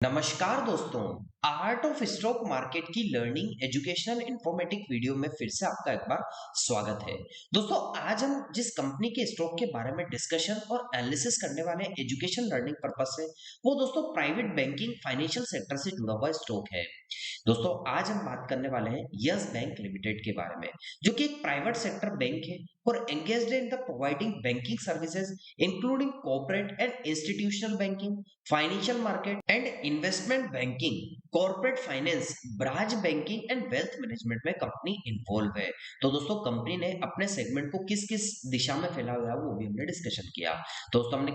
नमस्कार दोस्तों। Art of stock market की लर्निंग एजुकेशनल इंफॉर्मेटिव वीडियो में फिर से आपका एक बार स्वागत है। दोस्तों, आज हम जिस कंपनी के स्टॉक के बारे में डिस्कशन और एनालिसिस करने वाले हैं एजुकेशन लर्निंग पर्पस से, वो दोस्तों प्राइवेट बैंकिंग फाइनेंशियल सेक्टर से जुड़ा हुआ स्टॉक है। दोस्तों, आज हम बात करने वाले हैं यस बैंक लिमिटेड के बारे में, जो कि एक प्राइवेट सेक्टर बैंक है और engaged in the providing banking services including corporate and institutional banking, financial market and investment banking, corporate finance, branch banking and wealth management में कंपनी इन्वॉल्व है। तो दोस्तों, कंपनी ने अपने सेगमेंट को किस किस दिशा में फैला हुआ है वो भी हमने डिस्कशन किया। दोस्तों, हमने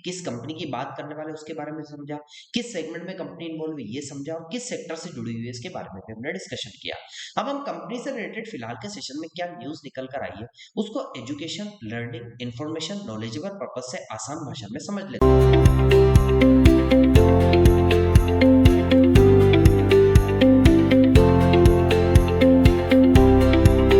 किस कंपनी की बात करने वाले उसके बारे में समझा, किस सेगमेंट में कंपनी इन्वॉल्व है ये समझा और किस सेक्टर से जुड़ी हुई है इसके बारे में भी हमने डिस्कशन किया। अब हम कंपनी से रिलेटेड फिलहाल के सेशन में क्या न्यूज निकल कर आई है उसको education, learning, information, knowledgeable purpose से आसान भाषा में समझ लेते हैं।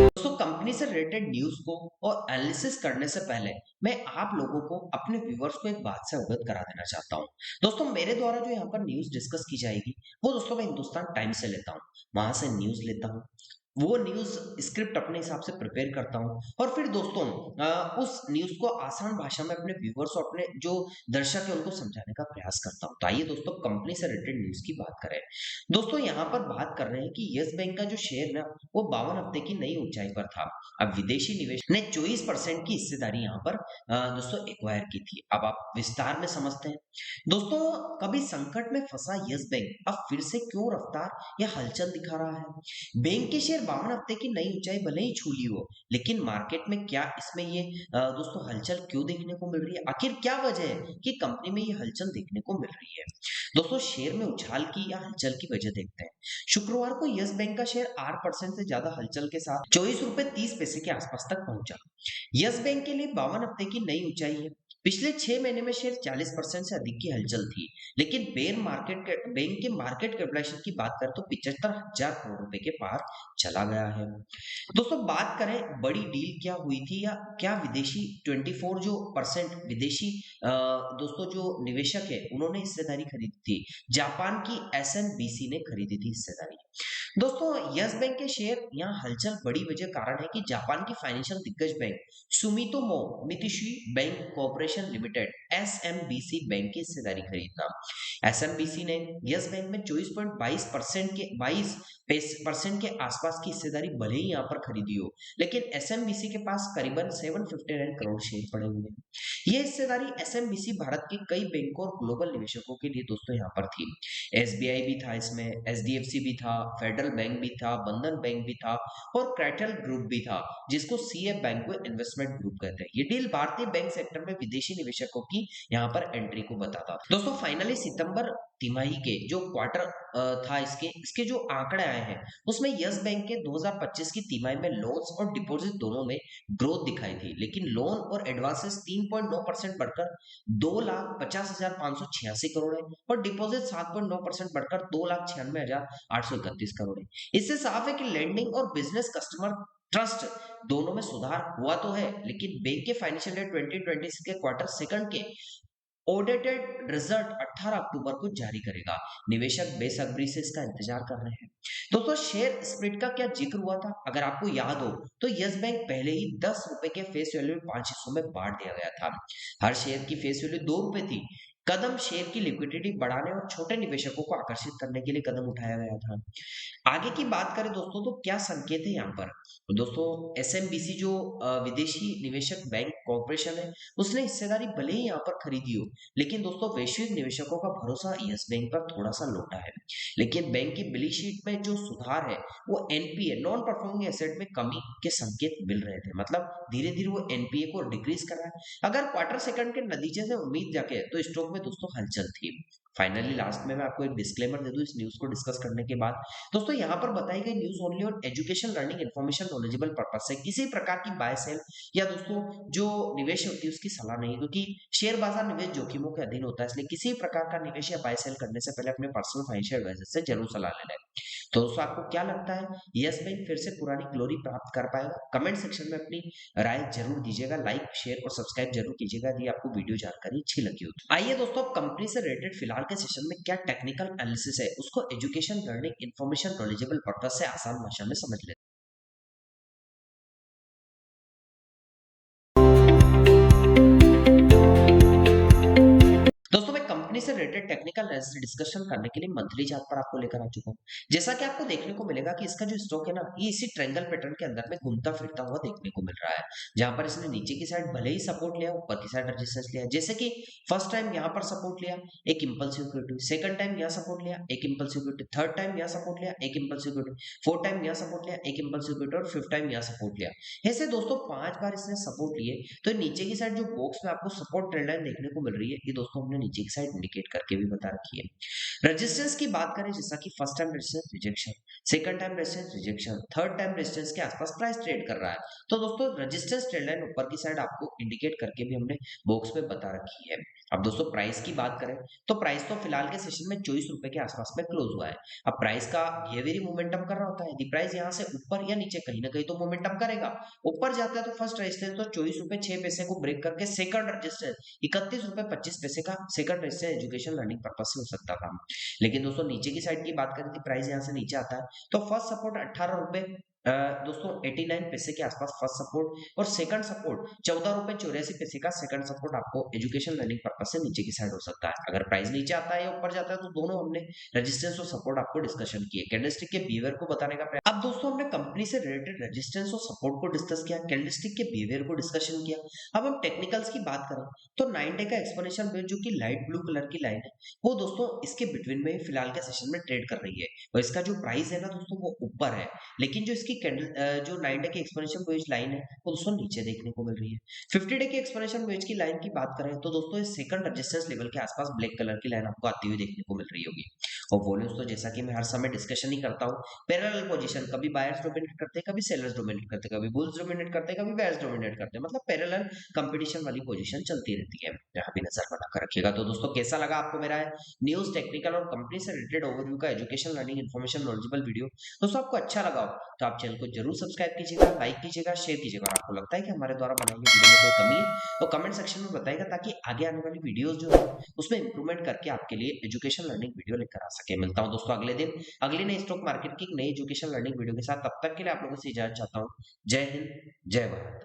दोस्तों, कंपनी से रिलेटेड न्यूज को और एनालिसिस करने से पहले मैं आप लोगों को, अपने व्यूअर्स को एक बात से अवगत करा देना चाहता हूं। दोस्तों, मेरे द्वारा जो यहाँ पर न्यूज डिस्कस की जाएगी वो दोस्तों मैं हिंदुस्तान टाइम्स से लेता हूँ, वहां से न्यूज लेता हूँ, वो न्यूज स्क्रिप्ट अपने हिसाब से प्रिपेयर करता हूँ और फिर दोस्तों उस न्यूज को आसान भाषा में अपने व्यूअर्स और अपने जो दर्शक है उनको समझाने का प्रयास करता हूँ। तो आइए दोस्तों, कंपनी से रिलेटेड न्यूज की बात करें। दोस्तों, यहाँ पर बात कर रहे हैं कि यस बैंक का जो शेयर ना वो 52 हफ्ते की नई ऊंचाई पर था। अब विदेशी निवेश ने 24% की हिस्सेदारी यहाँ पर दोस्तों एक्वायर की थी। अब आप विस्तार में समझते हैं। दोस्तों, कभी संकट में फंसा यस बैंक अब फिर से क्यों रफ्तार या हलचल दिखा रहा है। बैंक के शेयर 52 हफ्ते की नई ऊंचाई भले ही छू ली हो, लेकिन मार्केट में क्या इसमें ये दोस्तों हलचल क्यों देखने को मिल रही है? आखिर क्या वजह है कि कंपनी में ये हलचल देखने को मिल रही है? दोस्तों, शेयर में उछाल की या हलचल की वजह देखते हैं। शुक्रवार को यस बैंक का शेयर 8% से ज्यादा हलचल के साथ 24 रुपए 30 पैसे के आसपास तक पहुंचा। यस बैंक के लिए 52 हफ्ते की नई ऊंचाई है। पिछले 6 महीने में शेयर 40% से अधिक की हलचल थी, लेकिन बैंक के मार्केट कैपिटलाइजेशन की बात करें तो 75,000 करोड़ रुपए के पार चला गया है। दोस्तों, बात करें बड़ी डील क्या हुई थी या क्या विदेशी 24 जो परसेंट विदेशी दोस्तों जो निवेशक है उन्होंने हिस्सेदारी खरीदी थी। जापान की एसएनबीसी ने खरीदी थी हिस्सेदारी। दोस्तों, यस बैंक के शेयर यहाँ हलचल बड़ी वजह कारण है कि जापान की फाइनेंशियल दिग्गज bank Sumitomo Mitsubishi bank corporation limited SMBC bank की हिस्सेदारी खरीदना। एसएमबीसी ने यस बैंक में 24.22% के आसपास की हिस्सेदारी भले ही यहाँ पर खरीदी हो, लेकिन एसएमबीसी के पास करीबन 759 करोड़ शेयर पड़े हुए हैं। ये हिस्सेदारी एसएमबीसी भारत के कई बैंकों और ग्लोबल निवेशकों के लिए दोस्तों यहाँ पर थी। एसबीआई भी था इसमें, एचडीएफसी भी था, फेडरल बैंक भी था, बंधन बैंक भी था और क्रैटल ग्रुप भी था, जिसको सीएफ बैंक को इन्वेस्टमेंट ग्रुप कहते हैं। ये डील भारतीय बैंक सेक्टर में विदेशी निवेशकों की यहाँ पर एंट्री को बताता। दोस्तों, फाइनली सितंबर तिमाही के जो क्वार्टर था इसके जो आंकड़े आए हैं उसमें यस बैंक के 2025 की तिमाही में लोन्स और डिपॉजिट दोनों में ग्रोथ दिखाई थी, लेकिन लोन और एडवांसेस 3.9% बढ़कर 2,50,586 करोड़ है और डिपॉजिट 7.9% बढ़कर 2,96,831 करोड़ है। इससे साफ है कि लेंडिंग और बिजनेस कस्टमर ट्रस्ट दोनों में सुधार हुआ तो है, लेकिन बैंक के फाइनेंशियल ईयर 2026 के क्वार्टर सेकंड के ऑडिटेड रिजल्ट 18 अक्टूबर को जारी करेगा। निवेशक बेसब्री से इसका इंतजार कर रहे हैं। दोस्तों, शेयर स्प्लिट का क्या जिक्र हुआ था? अगर आपको याद हो तो यस बैंक पहले ही 10 रुपए के फेस वैल्यू में 5 हिस्सों में बांट दिया गया था। हर शेयर की फेस वैल्यू 2 रुपए थी। कदम शेयर की लिक्विडिटी बढ़ाने और छोटे निवेशकों को आकर्षित करने के लिए कदम उठाया गया था। आगे की बात करें दोस्तों तो क्या संकेत है यहाँ पर? तो दोस्तों, एसएमबीसी जो विदेशी निवेशक बैंक कॉर्पोरेशन है उसने हिस्सेदारी भले ही यहाँ पर खरीदी हो, लेकिन दोस्तों वैश्विक निवेशकों का भरोसा यस बैंक पर थोड़ा सा लौटा है। लेकिन बैंक की बैलेंस शीट में जो सुधार है वो एनपीए नॉन परफॉर्मिंग एसेट में कमी के संकेत मिल रहे थे, मतलब धीरे धीरे वो एनपीए को डिक्रीज कर रहा है। अगर क्वार्टर सेकंड के नतीजे से उम्मीद जाके तो स्टॉक में दोस्तों हलचल थी। फाइनली लास्ट में मैं आपको एक डिस्क्लेमर दे दूं इस न्यूज को डिस्कस करने के बाद। दोस्तों, यहाँ पर बताई गई news only on education, learning, information, knowledgeable purpose से किसी प्रकार की बाय सेल या दोस्तों जो निवेश होती है उसकी सलाह नहीं, क्योंकि शेयर बाजार निवेश जोखिमों के अधीन होता है, इसलिए किसी प्रकार का निवेश या बाय सेल करने से पहले अपने पर्सनल फाइनेंशियल एडवाइजर से जरूर सलाह लेना है। तो दोस्तों, आपको क्या लगता है यस बैंक फिर से पुरानी ग्लोरी प्राप्त कर पाएगा? कमेंट सेक्शन में अपनी राय जरूर दीजिएगा, लाइक, शेयर और सब्सक्राइब जरूर कीजिएगा यदि आपको वीडियो जानकारी अच्छी लगी हो। आइए दोस्तों, कंपनी से रिलेटेड फिलहाल बाहर के सेशन में क्या टेक्निकल एनालिसिस है उसको education, learning, information, knowledgeable purpose से आसान भाषा में समझ लेते हैं। दोस्तों मैं कंपनी से रिलेटेड टेक्निकल एनालिसिस डिस्कशन करने के लिए मंथली चार्ट पर आपको लेकर आ चुका हूँ। जैसा कि आपको देखने को मिलेगा कि इसका जो स्टॉक है ना, ये इसी ट्रायंगल पैटर्न के अंदर में घूमता फिरता हुआ देखने को मिल रहा है, जहां पर इसने नीचे की साइड भले ही सपोर्ट लिया, ऊपर की साइड रेजिस्टेंस लिया। जैसे कि फर्स्ट टाइम यहाँ पर सपोर्ट लिया, एक इंपल्सिव क्रिएटिव, सेकंड टाइम यहाँ सपोर्ट लिया, एक इंपल्सिव क्रिएटिव, थर्ड टाइम यहाँ सपोर्ट लिया, एक इंपल्सिव क्रिएटिव, फोर्थ टाइम यहाँ सपोर्ट लिया, एक इंपल्सिव क्रिएटिव, और फिफ्थ टाइम यहाँ सपोर्ट लिया। ऐसे दोस्तों 5 बार इसने सपोर्ट लिए। तो नीचे की साइड जो बॉक्स में आपको सपोर्ट ट्रेंड लाइन देखने को मिल रही है, ये दोस्तों हमने नीचे की साइड इंडिकेट करके भी बता रखी है। रेजिस्टेंस की बात करें, जैसा कि first time resistance rejection, second time resistance rejection, third time resistance के आसपास प्राइस ट्रेड कर रहा है। तो दोस्तों रेजिस्टेंस ट्रेंड लाइन ऊपर की साइड आपको इंडिकेट करके भी हमने बॉक्स में बता रखी है। अब दोस्तों प्राइस की बात करें, तो प्राइस तो फिलहाल के सेशन में 24 रुपए के आसपास में क्लोज हुआ है। अब प्राइस का बिहेवियर मोमेंटम कर रहा होता है। यदि प्राइस यहाँ से ऊपर या नीचे कहीं ना कहीं तो मोमेंटम करेगा। ऊपर जाता है तो फर्स्ट रेजिस्टेंस तो 24 रुपए 6 पैसे को ब्रेक करके सेकंड रेजिस्टेंस 31 रुपए 25 पैसे का second resistance education learning purpose से हो सकता था। लेकिन दोस्तों नीचे की साइड की बात करें कि प्राइस यहाँ से नीचे आता है तो फर्स्ट सपोर्ट 18 रुपए दोस्तों 89 पैसे के आसपास फर्स्ट सपोर्ट, और सेकंड सपोर्ट 14 रुपए 84 पैसे का सेकंड सपोर्ट आपको एजुकेशन लर्निंग पर्पस से नीचे की साइड हो सकता है। अगर प्राइस नीचे आता है या ऊपर जाता है तो दोनों हमने रेजिस्टेंस और सपोर्ट आपको डिस्कशन किए, कैंडलस्टिक के बिहेवियर को बताने का प्रयास। अब दोस्तों हमने कंपनी से रिलेटेड रेजिस्टेंस और सपोर्ट को डिस्कस किया, कैंडलस्टिक के बिहेवियर को डिस्कशन किया। अब हम टेक्निकल्स की बात करें तो 9 डे का एक्सपोनेंशियल वेव जो कि लाइट ब्लू कलर की लाइन है, वो दोस्तों इसके बिटवीन में फिलहाल के सेशन में ट्रेड कर रही है, और इसका जो प्राइस है ना दोस्तों वो ऊपर है। लेकिन जो इसकी कैंडल जो 9 डे की एक्सपोनेंशियल वेज लाइन है वो दोस्तों नीचे देखने को मिल रही है। 50 डे की एक्सपोनेंशियल वेज की लाइन की बात करें तो दोस्तों इस सेकंड रेजिस्टेंस लेवल के आसपास ब्लैक कलर की लाइन आपको आती हुई देखने को मिल रही होगी। और वॉल्यूम्स तो जैसा कि मैं हर समय डिस्कशन ही करता हूँ, पैरेलल पोजीशन कभी बायर्स डोमिनेट करते हैं, कभी सेलर्स डोमिनेट करते हैं, कभी बुल्स डोमिनेट करते हैं, कभी बेयर्स डोमिनेट करते हैं, मतलब पैरेलल कंपटीशन वाली पोजीशन चलती रहती है। यहाँ भी नजर बना कर रखिएगा। तो दोस्तों कैसा लगा आपको मेरा न्यूज, टेक्निकल और कंपनी से रिलेटेड ओवरव्यू का education, learning, information, knowledgeable video दोस्तों आपको अच्छा लगा हो तो आप चैनल को जरूर सब्सक्राइब कीजिएगा, लाइक कीजिएगा, शेयर कीजिएगा। और आपको लगता है कि हमारे द्वारा बनाई गई वीडियो में कोई कमी है तो कमेंट सेक्शन में बताइएगा, ताकि आगे आने वाली वीडियोस जो है उसमें इंप्रूवमेंट करके आपके लिए एजुकेशन लर्निंग वीडियो लेकर आ सके। मिलता हूं दोस्तों अगले दिन अगली नई स्टॉक मार्केट की नई एजुकेशन लर्निंग वीडियो के साथ। तब तक के लिए आप लोगों से इजाजत चाहता हूं। जय हिंद, जय भारत।